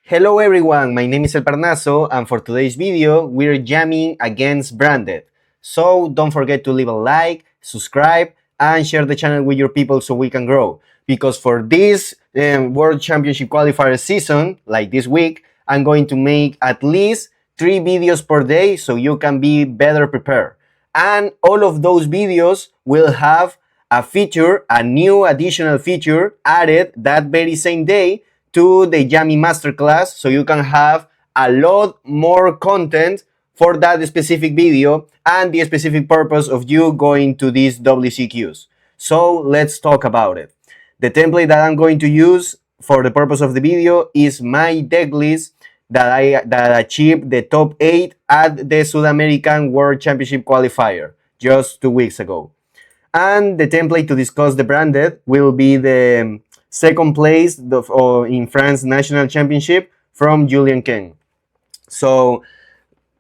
Hello everyone, my name is El Parnaso and for today's video we're jamming against Branded. So don't forget to leave a like, subscribe and share the channel with your people so we can grow. Because for this World Championship qualifier season, like this week, I'm going to make at least 3 videos per day so you can be better prepared. And all of those videos will have a new additional feature added that very same day to the Yami Masterclass, so you can have a lot more content for that specific video and the specific purpose of you going to these WCQs. So let's talk about it. The template that I'm going to use for the purpose of the video is my deck list that achieved the top 8 at the South American World Championship qualifier just 2 weeks ago. And the template to discuss the Branded will be the second place in France National Championship from Julien Ken. So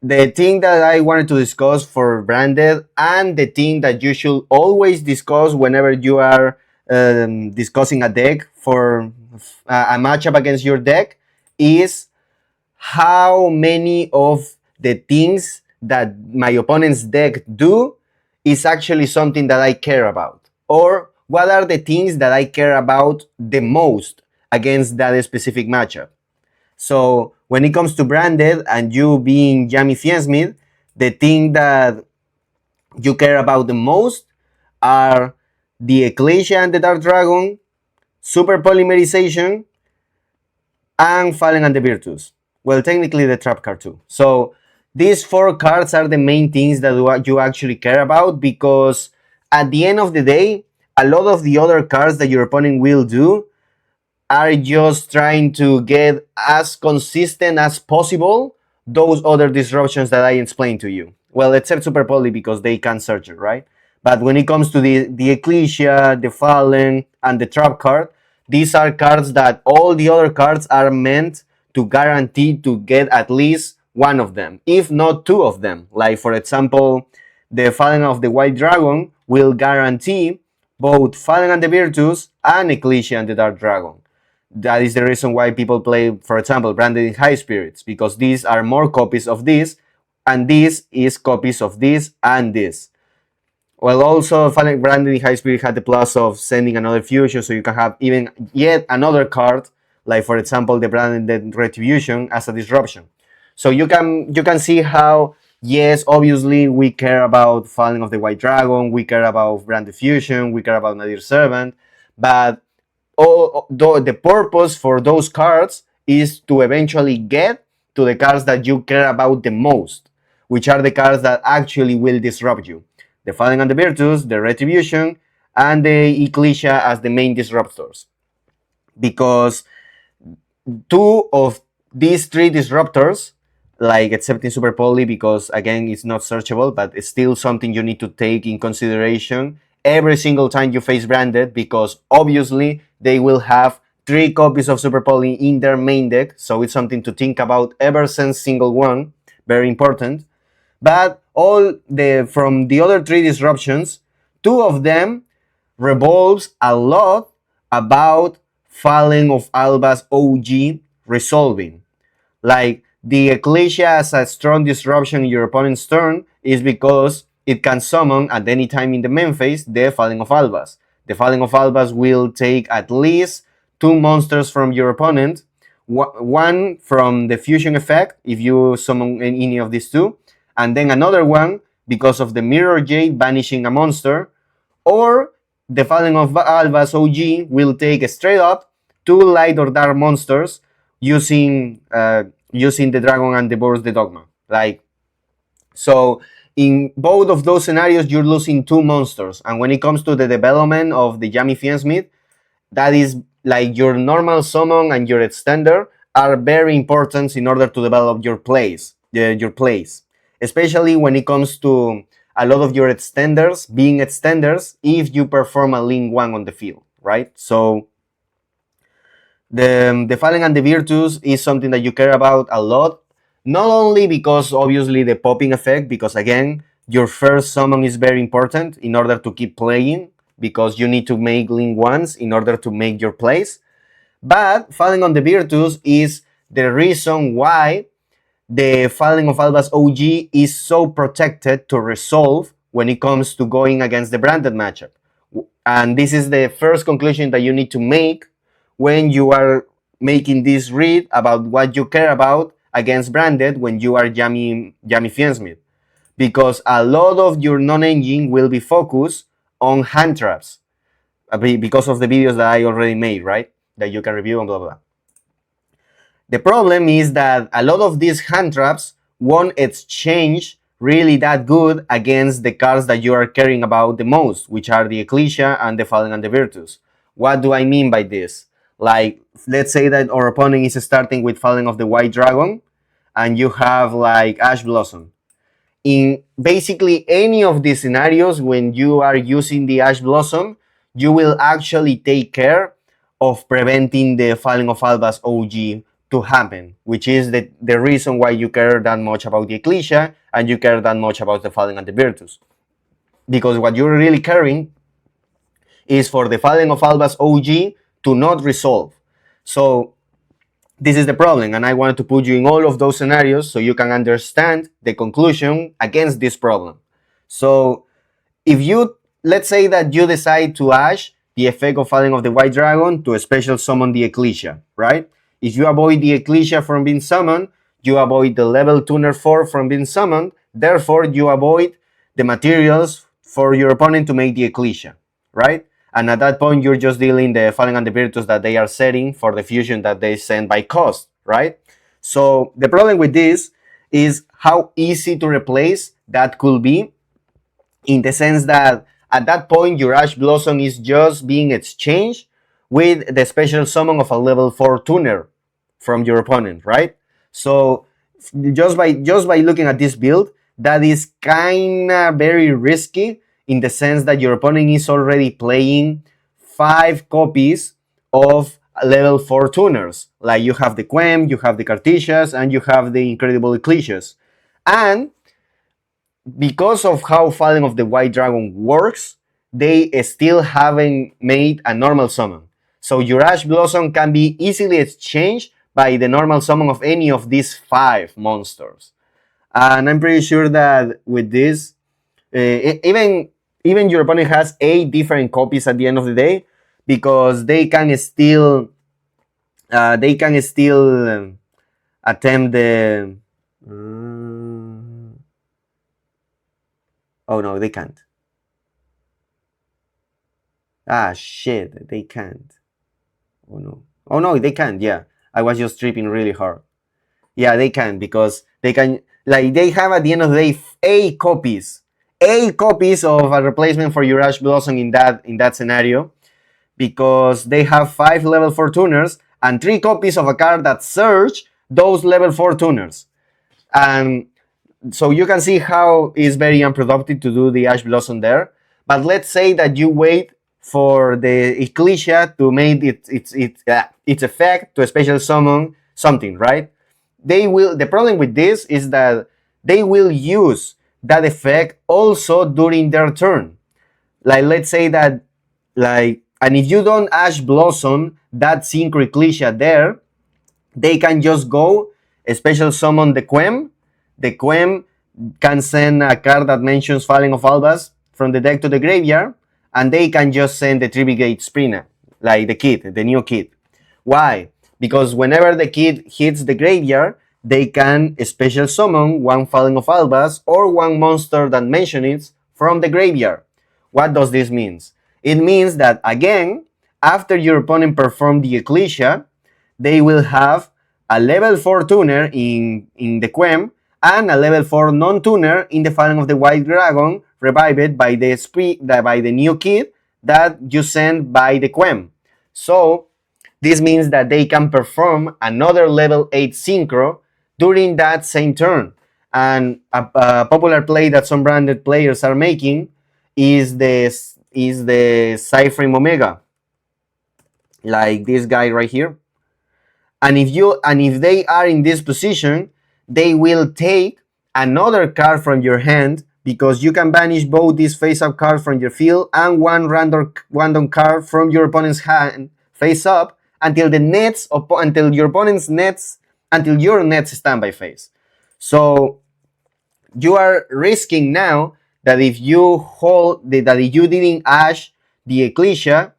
the thing that I wanted to discuss for Branded and the thing that you should always discuss whenever you are discussing a deck for a matchup against your deck is how many of the things that my opponent's deck do is actually something that I care about, or what are the things that I care about the most against that specific matchup. So when it comes to Branded and you being Yami Fiensmith, the thing that you care about the most are the Ecclesia and the Dark Dragon, Super Polymerization, and Fallen and the Virtus. Well, technically the Trap card too. So these 4 cards are the main things that you actually care about, because at the end of the day, a lot of the other cards that your opponent will do are just trying to get as consistent as possible those other disruptions that I explained to you. Well, except Super Poly because they can search it, right? But when it comes to the Ecclesia, the Fallen, and the Trap card, these are cards that all the other cards are meant to guarantee to get at least one of them, if not 2 of them. Like, for example, the Fallen of the White Dragon will guarantee both Fallen and the Virtus and Ecclesia and the Dark Dragon. That is the reason why people play, for example, Branded in High Spirits, because these are more copies of this, and this is copies of this and this. Well, also, Branded in High Spirit had the plus of sending another fusion, so you can have even yet another card, like for example, the Branded Retribution as a disruption. So you can see how, yes, obviously we care about Falling of the White Dragon, we care about Branded Fusion, we care about Nadir Servant, but the purpose for those cards is to eventually get to the cards that you care about the most, which are the cards that actually will disrupt you. The Fallen and the Virtus, the Retribution, and the Ecclesia as the main disruptors. Because 2 of these 3 disruptors, like excepting Super Poly, because again it's not searchable, but it's still something you need to take in consideration every single time you face Branded, because obviously they will have 3 copies of Super Poly in their main deck, so it's something to think about ever since single one, very important. But from the other 3 disruptions, 2 of them revolves a lot about Fallen of Alba's OG resolving. Like, the Ecclesia as a strong disruption in your opponent's turn is because it can summon at any time in the main phase the Fallen of Albas. The Fallen of Albas will take at least 2 monsters from your opponent, one from the fusion effect if you summon any of these 2, and then another one because of the Mirror Jade banishing a monster, or the Fallen of Albas OG will take straight up 2 light or dark monsters using the Dragon and the Boros the Dogma. Like, so in both of those scenarios, you're losing 2 monsters. And when it comes to the development of the Yami Fiensmith, that is like your normal summon and your extender are very important in order to develop your plays. Especially when it comes to a lot of your extenders being extenders if you perform a Link 1 on the field, right? So the Fallen and the Virtus is something that you care about a lot, not only because obviously the popping effect, because again, your first summon is very important in order to keep playing, because you need to make Link 1s in order to make your plays, but Fallen on the Virtus is the reason why the Fallen of Albas OG is so protected to resolve when it comes to going against the branded matchup. And this is the first conclusion that you need to make when you are making this read about what you care about against branded when you are jamming Fiendsmith. Because a lot of your non-engine will be focused on hand traps because of the videos that I already made, right? That you can review and blah, blah, blah. The problem is that a lot of these hand traps won't exchange really that good against the cards that you are caring about the most, which are the Ecclesia and the Fallen and the Virtus. What do I mean by this? Like, let's say that our opponent is starting with Fallen of the White Dragon, and you have like Ash Blossom. In basically any of these scenarios, when you are using the Ash Blossom, you will actually take care of preventing the Fallen of Albas OG to happen, which is the reason why you care that much about the Ecclesia and you care that much about the Fallen and the Virtus. Because what you're really caring is for the Fallen of Albas OG to not resolve. So this is the problem, and I wanted to put you in all of those scenarios so you can understand the conclusion against this problem. So if you, let's say that you decide to Ash the effect of Fallen of the White Dragon to special summon the Ecclesia, right? If you avoid the Ecclesia from being summoned, you avoid the level tuner 4 from being summoned, therefore you avoid the materials for your opponent to make the Ecclesia, right? And at that point, you're just dealing the Fallen and the Virtus that they are setting for the fusion that they send by cost, right? So the problem with this is how easy to replace that could be, in the sense that at that point, your Ash Blossom is just being exchanged with the special summon of a level 4 tuner from your opponent, right? So just by looking at this build, that is kinda very risky, in the sense that your opponent is already playing 5 copies of level 4 tuners. Like you have the Quem, you have the Cartesias, and you have the Incredible Ecclesias. And because of how Fallen of the White Dragon works, they still haven't made a normal summon. So your Ash Blossom can be easily exchanged by the normal summon of any of these 5 monsters. And I'm pretty sure that with this, even your opponent has 8 different copies at the end of the day, because they can still attempt the oh no, they can't. Ah shit, they can't. Oh no, they can't. Yeah, I was just tripping really hard. Yeah, they can, because they can, like, they have at the end of the day 8 copies of a replacement for your Ash Blossom in that scenario, because they have 5 level 4 tuners and 3 copies of a card that search those level 4 tuners. And so you can see how it's very unproductive to do the Ash Blossom there. But let's say that you wait for the Ecclesia to make its effect to special summon something, right? The problem with this is that they will use that effect also during their turn. Like, let's say that, like, and if you don't Ash Blossom that Synchro Ecclesia there, they can just go special summon the Quem. The Quem can send a card that mentions Fallen of Albas from the deck to the graveyard, and they can just send the Tribigate Sprina, like the new kit. Why? Because whenever the kit hits the graveyard, they can special summon one Fallen of Albas or one monster that mentions it from the graveyard. What does this mean? It means that, again, after your opponent performs the Ecclesia, they will have a level 4 tuner in the Quem and a level 4 non-tuner in the Fallen of the White Dragon, revived by the new kit that you send by the Quem. So this means that they can perform another level 8 synchro during that same turn. And a popular play that some branded players are making is the Cyframe Omega, like this guy right here. And if they are in this position, they will take another card from your hand, because you can banish both these face-up cards from your field and one random card from your opponent's hand face-up until your opponent's nets until your next standby phase. So you are risking now that if you that if you didn't Ashe the Ecclesia,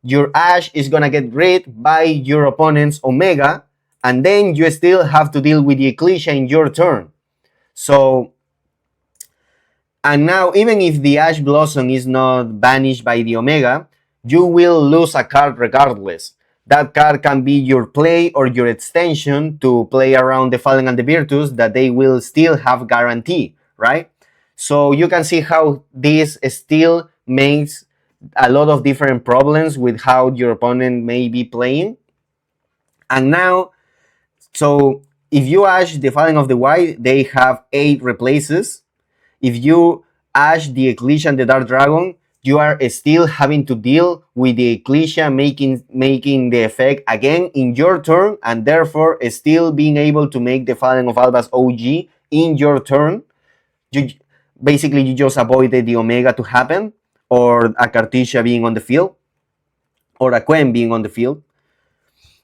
your Ashe is gonna get rid by your opponent's Omega, and then you still have to deal with the Ecclesia in your turn. So, and now even if the Ash Blossom is not banished by the Omega, you will lose a card regardless. That card can be your play or your extension to play around the Fallen and the Virtus that they will still have guarantee, right? So you can see how this still makes a lot of different problems with how your opponent may be playing. And now, so if you Ash the Fallen of the White, they have 8 replaces. If you Ash the Ecclesia and the Dark Dragon, you are still having to deal with the Ecclesia making the effect again in your turn, and therefore still being able to make the Fallen of Albas OG in your turn. You just avoided the Omega to happen, or a Cartesia being on the field, or a Quen being on the field.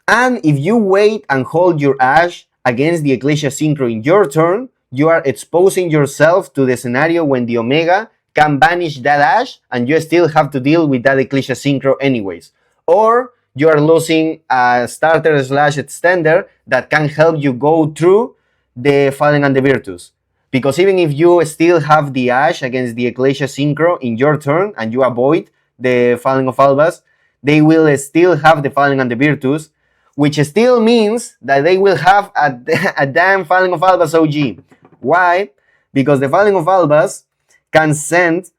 And if you wait and hold your Ash against the Ecclesia Synchro in your turn, you are exposing yourself to the scenario when the Omega can banish that Ash and you still have to deal with that Ecclesia Synchro anyways. Or you are losing a starter / extender that can help you go through the Fallen and the Virtus. Because even if you still have the Ash against the Ecclesia Synchro in your turn and you avoid the Fallen of Albas, they will still have the Fallen and the Virtus, which still means that they will have a damn Fallen of Albas OG. Why? Because the Fallen of Albas can send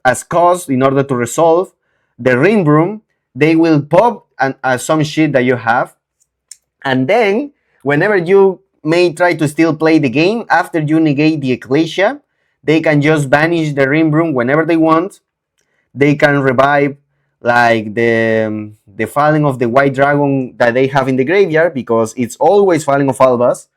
as cost in order to resolve the Ring Broom. They will pop some shit that you have, and then whenever you may try to still play the game after you negate the Ecclesia, they can just banish the Ring Broom whenever they want. They can revive like the Fallen of the White Dragon that they have in the graveyard, because it's always Fallen of Albas.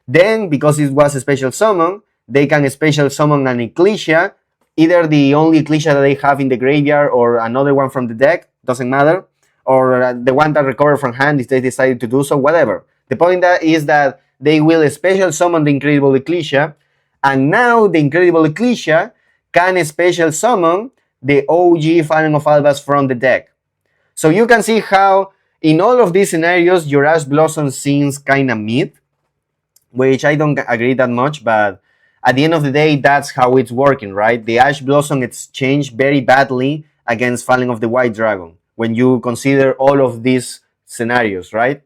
Then, because it was a special summon, they can special summon an Ecclesia, either the only Ecclesia that they have in the graveyard or another one from the deck, doesn't matter, or the one that recovered from hand if they decided to do so, whatever. The point is that they will special summon the Incredible Ecclesia, and now the Incredible Ecclesia can special summon the OG Fallen of Albas from the deck. So you can see how in all of these scenarios your Ash Blossom seems kinda mid, which I don't agree that much, but at the end of the day, that's how it's working, right? The Ash Blossom it's changed very badly against Fallen of the White Dragon when you consider all of these scenarios, right?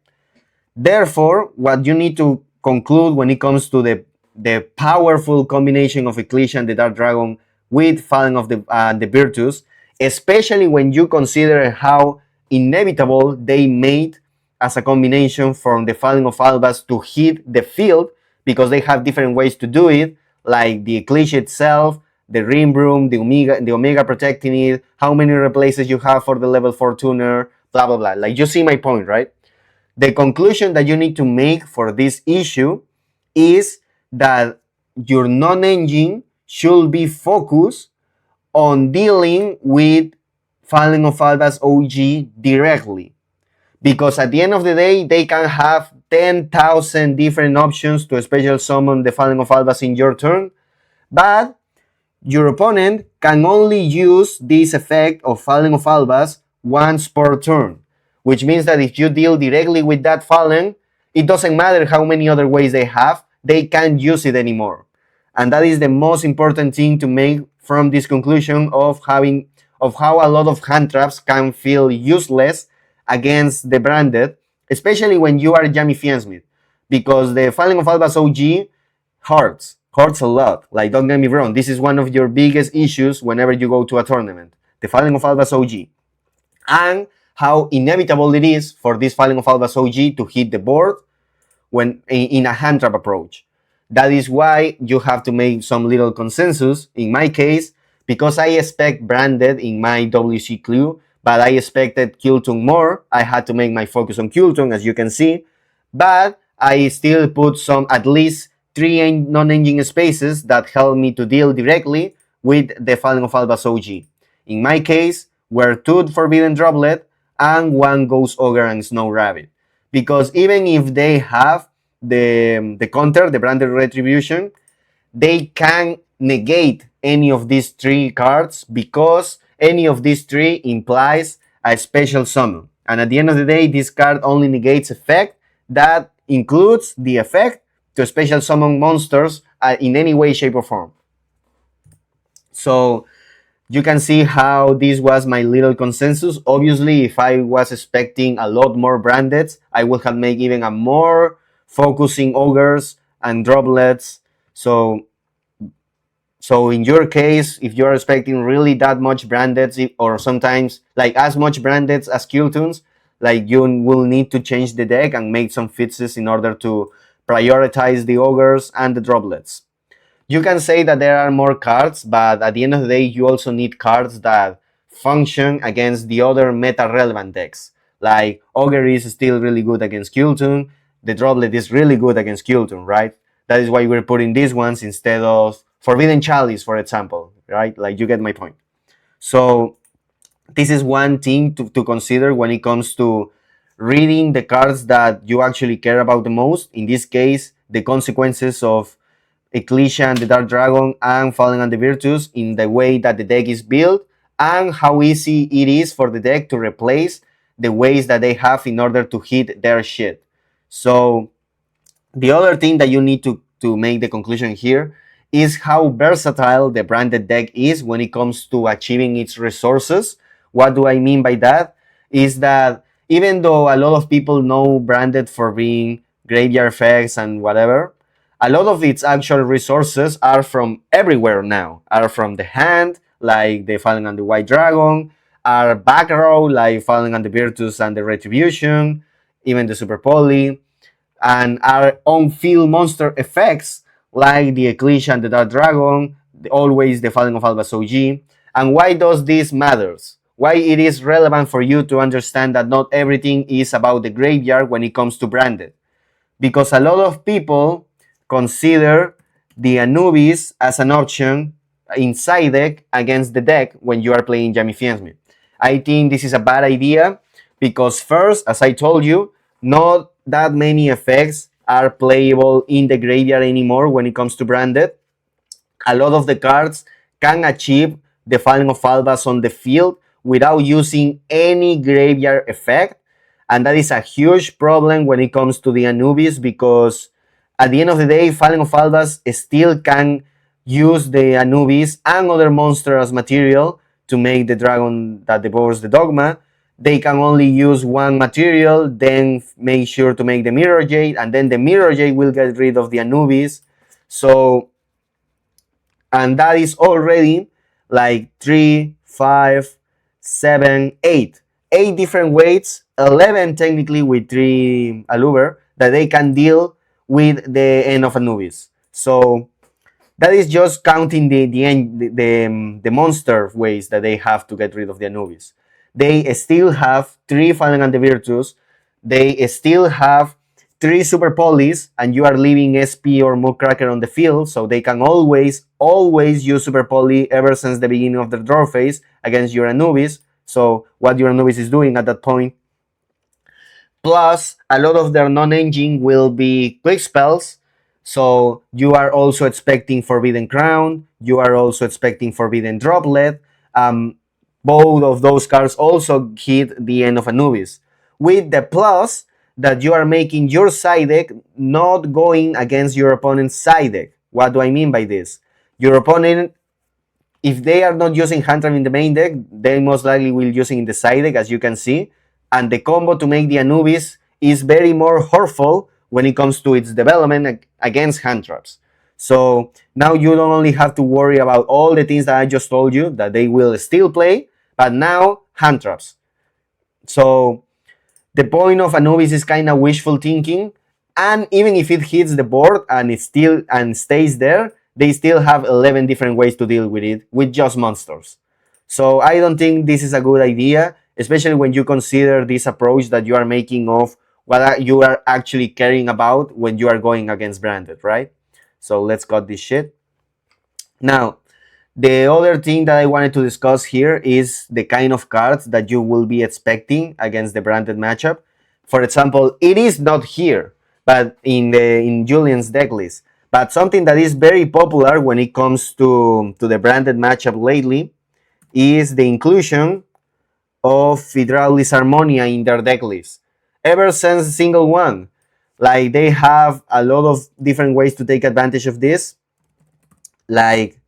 Therefore, what you need to conclude when it comes to the powerful combination of Ecclesia and the Dark Dragon with Fallen of the Virtus, especially when you consider how inevitable they made as a combination from the Fallen of Albas to hit the field, because they have different ways to do it, like the Ecclesia itself, the Ring Broom, the Omega protecting it, how many replaces you have for the level 4 tuner, blah blah blah. Like, you see my point, right? The conclusion that you need to make for this issue is that your non-engine should be focused on dealing with Fallen of Albas OG directly. Because at the end of the day, they can have 10,000 different options to special summon the Fallen of Albas in your turn, but your opponent can only use this effect of Fallen of Albas once per turn, which means that if you deal directly with that Fallen, it doesn't matter how many other ways they have, they can't use it anymore. And that is the most important thing to make from this conclusion of how a lot of hand traps can feel useless against the branded, especially when you are Yami Fiendsmith, because the Fallen of Albas OG hurts a lot. Like, don't get me wrong, this is one of your biggest issues whenever you go to a tournament, the Fallen of Albas OG, and how inevitable it is for this Fallen of Albas OG to hit the board when in a hand trap approach. That is why you have to make some little consensus. In my case, because I expect branded in my WC clue, but I expected Kultung more, I had to make my focus on Kultung, as you can see. But I still put at least 3 non-engine spaces that help me to deal directly with the Fallen of Albas OG. In my case, were 2 Forbidden Droplet and 1 Ghost Ogre and Snow Rabbit. Because even if they have the counter, the branded retribution, they can negate any of these three cards because any of these three implies a special summon. And at the end of the day, this card only negates effect that includes the effect to special summon monsters in any way, shape, or form. So you can see how this was my little consensus. Obviously, if I was expecting a lot more brandeds, I would have made even a more focusing ogres and droplets. So in your case, if you're expecting really that much brandeds, or sometimes like as much brandeds as Qtunes, like you will need to change the deck and make some fixes in order to prioritize the ogres and the droplets. You can say that there are more cards, but at the end of the day, you also need cards that function against the other meta-relevant decks. Like Ogre is still really good against Qtune, the Droplet is really good against Qtune, right? That is why we're putting these ones instead of Forbidden Chalice, for example, right? Like, you get my point. So this is one thing to consider when it comes to reading the cards that you actually care about the most. In this case, the consequences of Ecclesia and the Dark Dragon and Fallen and the Virtus in the way that the deck is built, and how easy it is for the deck to replace the ways that they have in order to hit their shit. So the other thing that you need to make the conclusion here is how versatile the branded deck is when it comes to achieving its resources. What do I mean by that? Is that even though a lot of people know branded for being graveyard effects and whatever, a lot of its actual resources are from everywhere now. Are from the hand, like the Fallen and the White Dragon, are back row, like Fallen and the Virtus and the Retribution, even the Super Poly, and our on field monster effects like the Ecclesia and the Dark Dragon, always the Fallen of Albaz OG. And why does this matters? Why it is relevant for you to understand that not everything is about the graveyard when it comes to branded? Because a lot of people consider the Anubis as an option in side deck against the deck when you are playing Jammy Fiensme. I think this is a bad idea because first, as I told you, not that many effects are playable in the graveyard anymore when it comes to branded. A lot of the cards can achieve the Fallen of Albaz on the field without using any graveyard effect, and that is a huge problem when it comes to the Anubis, because at the end of the day, Fallen of Albaz still can use the Anubis and other monsters as material to make the dragon that devours the dogma. They can only use one material, then make sure to make the Mirror Jade, and then the Mirror Jade will get rid of the Anubis. So, and that is already like 3, 5, 7, 8. 8 different ways, 11 technically with 3 Aluber, that they can deal with the end of Anubis. So that is just counting the monster ways that they have to get rid of the Anubis. They still have 3 Fallen and the Virtus. They still have 3 Super Polys, and you are leaving SP or Mookcracker on the field, so they can always use Super Poly ever since the beginning of the draw phase against your Anubis. So what your Anubis is doing at that point. Plus, a lot of their non-engine will be quick spells. So you are also expecting Forbidden Crown. You are also expecting Forbidden Droplet. Both of those cards also hit the end of Anubis. With the plus that you are making your side deck not going against your opponent's side deck. What do I mean by this? Your opponent, if they are not using hand trap in the main deck, they most likely will using in the side deck, as you can see. And the combo to make the Anubis is very more hurtful when it comes to its development against hand traps. So now you don't only have to worry about all the things that I just told you that they will still play, but now hand traps. So the point of Anubis is kind of wishful thinking, and even if it hits the board and it still and stays there, they still have 11 different ways to deal with it with just monsters. So I don't think this is a good idea, especially when you consider this approach that you are making of what you are actually caring about when you are going against branded, right? So let's cut this shit. Now, the other thing that I wanted to discuss here is the kind of cards that you will be expecting against the branded matchup. For example, it is not here, but in Julian's deck list. But something that is very popular when it comes to the branded matchup lately is the inclusion of Hydraulis Harmonia in their deck list. Ever since single one, like they have a lot of different ways to take advantage of this. Like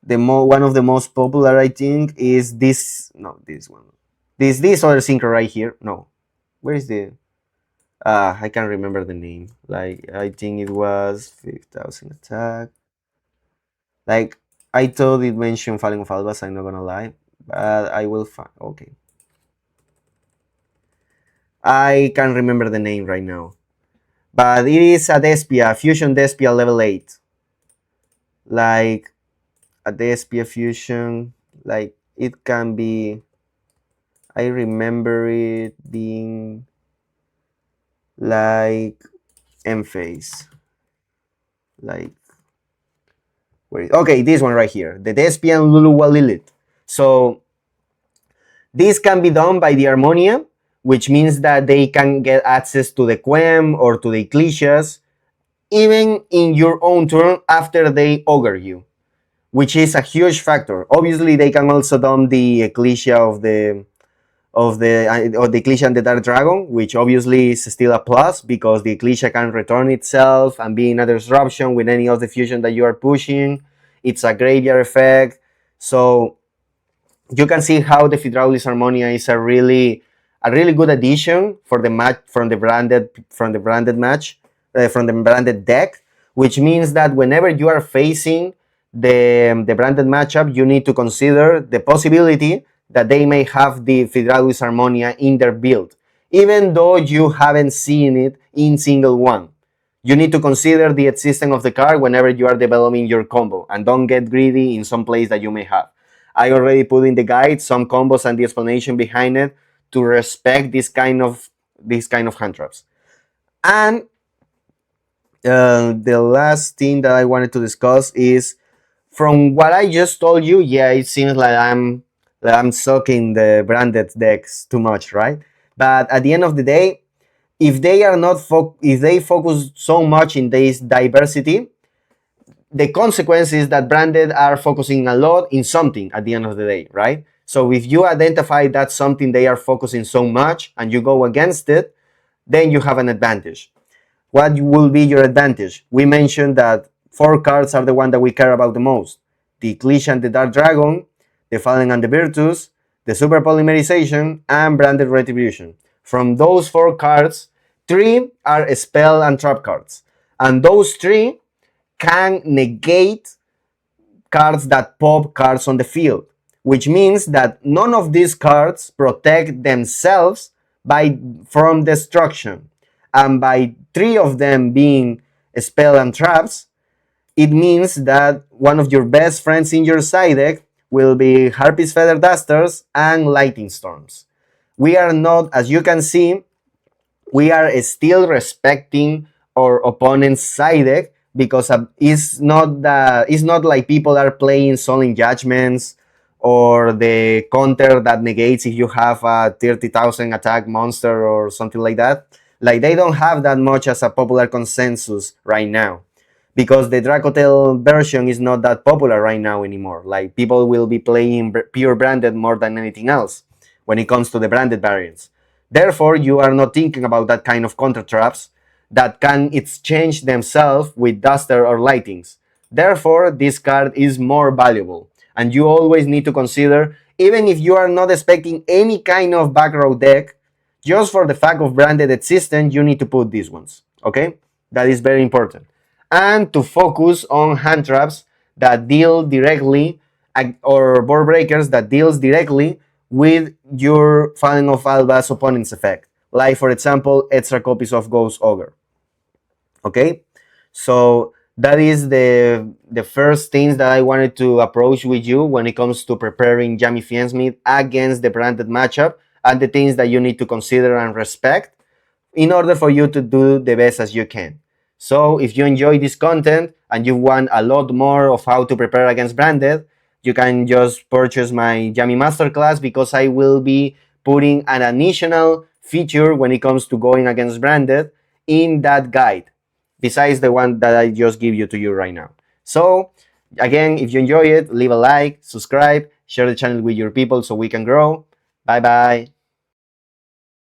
one of the most popular, I think, is this. No, this one. This other synchro right here. No, where is the? I can't remember the name. Like I think it was 5,000 attack. Like I thought it mentioned Falling of Albas. I'm not gonna lie, but I will find. Okay, I can't remember the name right now, but it is a Despia Fusion Despia level 8. Like a Despia Fusion, like it can be. I remember it being like Emphase. Like okay, this one right here, the Despian Luluwa Lilith. So this can be done by the Harmonia, which means that they can get access to the Quem or to the Ecclesias, even in your own turn after they ogre you, which is a huge factor. Obviously, they can also dump the Ecclesia of the Ecclesia and the Dark Dragon, which obviously is still a plus because the Ecclesia can return itself and be in a disruption with any of the fusion that you are pushing. It's a graveyard effect. So you can see how the Hydraulis Harmonia is a really good addition for the match from the branded deck, which means that whenever you are facing the branded matchup, you need to consider the possibility that they may have the Hydraulis Harmonia in their build, even though you haven't seen it in single one. You need to consider the existence of the card whenever you are developing your combo, and don't get greedy in some place that you may have. I already put in the guide some combos and the explanation behind it to respect this kind of hand traps. And the last thing that I wanted to discuss is, from what I just told you, yeah, it seems like I'm sucking the branded decks too much, right? But at the end of the day, if they are not if they focus so much in this diversity, the consequence is that branded are focusing a lot in something at the end of the day, right? So if you identify that something they are focusing so much and you go against it, then you have an advantage. What will be your advantage? We mentioned that 4 cards are the one that we care about the most: the Ecclesia and the Dark Dragon, the Fallen and the Virtus, the Super Polymerization, and Branded Retribution. From those 4 cards, 3 are spell and trap cards, and those 3 can negate cards that pop cards on the field, which means that none of these cards protect themselves from destruction. And by 3 of them being spell and traps, it means that one of your best friends in your side deck will be Harpy's Feather Dusters and Lightning Storms. We are not, as you can see, we are still respecting our opponent's side deck, because it's not like people are playing Sullen Judgments or the counter that negates if you have a 30,000 attack monster or something like that. Like, they don't have that much as a popular consensus right now, because the Dracotel version is not that popular right now anymore. Like, people will be playing pure branded more than anything else when it comes to the branded variants. Therefore, you are not thinking about that kind of counter traps that can exchange themselves with Duster or Lightings. Therefore, this card is more valuable, and you always need to consider, even if you are not expecting any kind of back row deck, just for the fact of branded existence, you need to put these ones, okay? That is very important. And to focus on hand traps that deal directly, or board breakers that deals directly with your Falling of Alba's opponent's effect. Like, for example, extra copies of Ghost Ogre. Okay? So that is the first things that I wanted to approach with you when it comes to preparing Jammy Fiensmith against the branded matchup, and the things that you need to consider and respect in order for you to do the best as you can. So if you enjoy this content and you want a lot more of how to prepare against branded, you can just purchase my Jammy Masterclass, because I will be putting an additional feature when it comes to going against branded in that guide, besides the one that I just give you to you right now. So again, if you enjoy it, leave a like, subscribe, share the channel with your people so we can grow. Bye bye.